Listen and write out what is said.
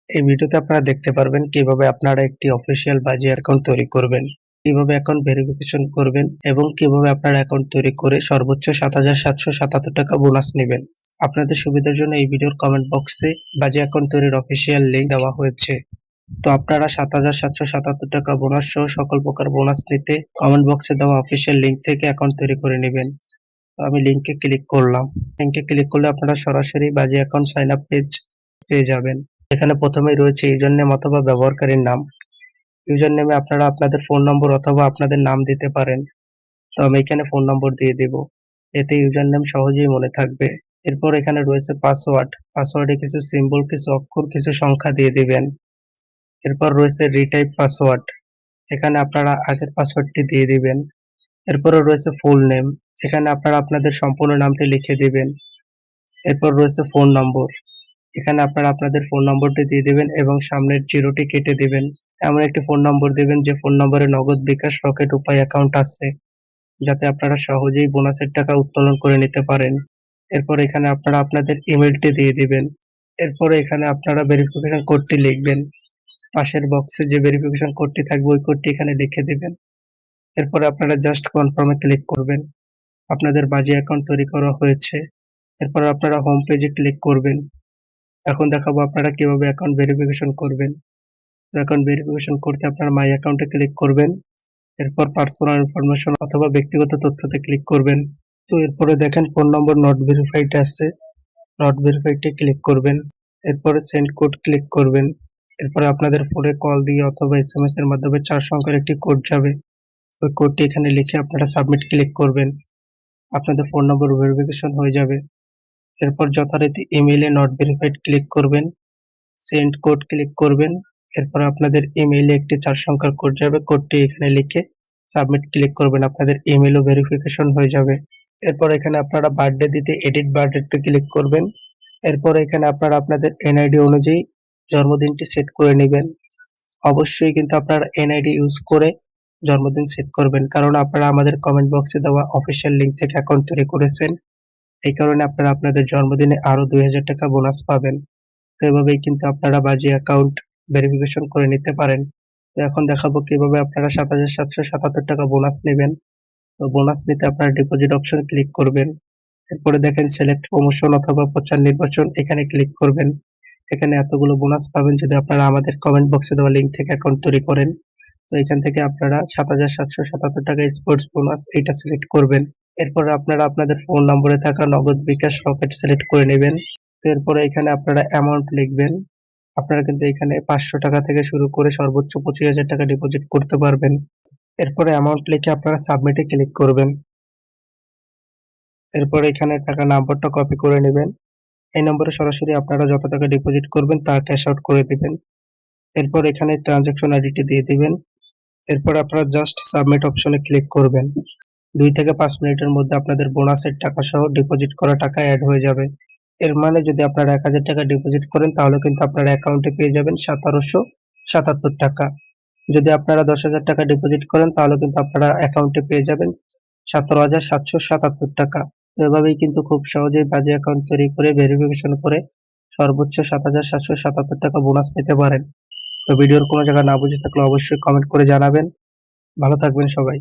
এই ভিডিওতে আপনারা দেখতে পারবেন কিভাবে আপনারা একটি অফিসিয়াল বাজি অ্যাকাউন্ট তৈরি করবেন, কিভাবে অ্যাকাউন্ট ভেরিফিকেশন করবেন এবং কিভাবে আপনারা অ্যাকাউন্ট তৈরি করে সর্বোচ্চ ৭৭৭৭ টাকা বোনাস নেবেন। আপনাদের সুবিধার জন্য এই ভিডিওর কমেন্ট বক্সে বাজি অ্যাকাউন্ট তৈরির অফিসিয়াল লিঙ্ক দেওয়া হয়েছে। তো আপনারা ৭৭৭৭ টাকা বোনাস সহ সকল প্রকার বোনাস নিতে কমেন্ট বক্সে দেওয়া অফিসিয়াল লিঙ্ক থেকে অ্যাকাউন্ট তৈরি করে নেবেন। তো আমি লিঙ্কে ক্লিক করলাম। লিঙ্কে ক্লিক করলে আপনারা সরাসরি বাজি অ্যাকাউন্ট সাইন আপ পেজ পেয়ে যাবেন। এখানে প্রথমেই রয়েছে ইউজার নেম অথবা ব্যবহারকারীর নাম। ইউজার নেমে আপনারা আপনাদের ফোন নম্বর অথবা আপনাদের নাম দিতে পারেন। তো আমি এখানে ফোন নম্বর দিয়ে দেব, এতে ইউজার নেম সহজেই মনে থাকবে। এরপর এখানে রয়েছে পাসওয়ার্ড। পাসওয়ার্ডে কিছু সিম্বল, কিছু অক্ষর, কিছু সংখ্যা দিয়ে দিবেন। এরপর রয়েছে রিটাইপ পাসওয়ার্ড। এখানে আপনারা আগের পাসওয়ার্ডটি দিয়ে দিবেন। এরপরে রয়েছে ফুল নেম। এখানে আপনারা আপনাদের সম্পূর্ণ নামটি লিখে দিবেন। এরপর রয়েছে ফোন নম্বর। এখানে আপনারা আপনাদের ফোন নম্বরটি দিয়ে দিবেন এবং সামনের জিরোটি কেটে দিবেন। এমন একটি ফোন নম্বর দিবেন যে ফোন নম্বরে নগদ, বিকাশ, রকেট উপায় অ্যাকাউন্ট আছে, যাতে আপনারা সহজেই বোনাসের টাকা উত্তোলন করে নিতে পারেন। এরপর এখানে আপনারা আপনাদের ইমেলটি দিয়ে দিবেন। এরপরে এখানে আপনারা ভেরিফিকেশন কোডটি লিখবেন। পাশের বক্সে যে ভেরিফিকেশন কোডটি থাকবে ওই কোডটি এখানে লিখে দিবেন। এরপরে আপনারা জাস্ট কনফার্মে ক্লিক করবেন। আপনাদের বাজি অ্যাকাউন্ট তৈরি করা হয়েছে। এরপর আপনারা হোম পেজে ক্লিক করবেন। এখন দেখাবো আপনারা কিভাবে অ্যাকাউন্ট ভেরিফিকেশন করবেন। অ্যাকাউন্ট ভেরিফিকেশন করতে আপনারা মাই অ্যাকাউন্টে ক্লিক করবেন। এরপর পার্সোনাল ইনফরমেশন অথবা ব্যক্তিগত তথ্যতে ক্লিক করবেন। তো এরপরে দেখেন ফোন নম্বর নট ভেরিফাইড আছে, নট ভেরিফাইডে ক্লিক করবেন। এরপরে সেন্ড কোড ক্লিক করবেন। এরপরে আপনাদের ফোনে কল দিয়ে অথবা এসএমএস এর মাধ্যমে ৪ সংখ্যার একটি কোড যাবে। ওই কোডটি এখানে লিখে আপনারা সাবমিট ক্লিক করবেন। আপনাদের ফোন নম্বর ভেরিফিকেশন হয়ে যাবে। এরপর যথারীতি ইমেইলে নট ভেরিফাইড ক্লিক করবেন, সেন্ড কোড ক্লিক করবেন। এরপর আপনাদের ইমেইলে একটি ৪ সংখ্যার কোড যাবে, কোডটি এখানে লিখে সাবমিট ক্লিক করবেন। আপনাদের ইমেইলও ভেরিফিকেশন হয়ে যাবে। এরপর এখানে আপনারা বার্থডে দিতে এডিট বার্থডেতে ক্লিক করবেন। এরপর এখানে আপনারা আপনাদের এনআইডি অনুযায়ী জন্মদিনটি সেট করে নেবেন। অবশ্যই কিন্তু আপনারা এনআইডি ইউজ করে জন্মদিন সেট করবেন, কারণ আপনারা আমাদের কমেন্ট বক্সে দেওয়া অফিসিয়াল লিঙ্ক থেকে অ্যাকাউন্ট তৈরি করেছেন। এই কারণে আপনারা আপনাদের জন্মদিনে আরো ২০০০ টাকা বোনাস পাবেন। তো এভাবেই কিন্তু আপনারা বাজি অ্যাকাউন্ট ভেরিফিকেশন করে নিতে পারেন। তো এখন দেখাবো কিভাবে আপনারা ৭৭৭৭ টাকা বোনাস নেবেন। তো বোনাস নিতে আপনারা ডিপোজিট অপশনে ক্লিক করবেন। এরপরে দেখেন সিলেক্ট প্রমোশন অথবা প্রচার নির্বাচন, এখানে ক্লিক করবেন। এখানে এতগুলো বোনাস পাবেন যদি আপনারা আমাদের কমেন্ট বক্সে দেওয়া লিঙ্ক থেকে অ্যাকাউন্ট তৈরি করেন। তো এখান থেকে আপনারা ৭৭৭৭ টাকা স্পোর্টস বোনাস এইটা সিলেক্ট করবেন। এরপরে আপনারা আপনাদের ফোন নম্বরে থাকা নগদ, বিকাশ, রকেট সিলেক্ট করে নেবেন। এরপরে এখানে আপনারা অ্যামাউন্ট লিখবেন। আপনারা কিন্তু এখানে ৫০০ টাকা থেকে শুরু করে সর্বোচ্চ ২৫,০০০ টাকা ডিপোজিট করতে পারবেন। এরপরে অ্যামাউন্ট লিখে আপনারা সাবমিটে ক্লিক করবেন। এরপরে এখানে টাকা নাম্বারটা কপি করে নেবেন। এই নম্বরে সরাসরি আপনারা যত টাকা ডিপোজিট করবেন তা ক্যাশ আউট করে দিবেন। এরপর এখানে ট্রানজাকশন আইডিটি দিয়ে দিবেন। এরপর আপনারা জাস্ট সাবমিট অপশনে ক্লিক করবেন। ২ থেকে ৫ মিনিটের মধ্যে আপনাদের বোনাসের টাকা সহ ডিপোজিট করা টাকা অ্যাড হয়ে যাবে। এর মানে যদি আপনারা ১,০০০ টাকা ডিপোজিট করেন তাহলে কিন্তু আপনারা অ্যাকাউন্টে পেয়ে যাবেন ১৭৭৭ টাকা। যদি আপনারা ১০,০০০ টাকা ডিপোজিট করেন তাহলে কিন্তু আপনারা অ্যাকাউন্টে পেয়ে যাবেন ১৭,৭৭৭ টাকা। তো এভাবেই কিন্তু খুব সহজেই বাজে অ্যাকাউন্ট তৈরি করে ভেরিফিকেশন করে সর্বোচ্চ ৭৭৭৭ টাকা বোনাস নিতে পারেন। তো ভিডিওর কোনো জায়গা না বুঝে থাকলে অবশ্যই কমেন্ট করে জানাবেন। ভালো থাকবেন সবাই।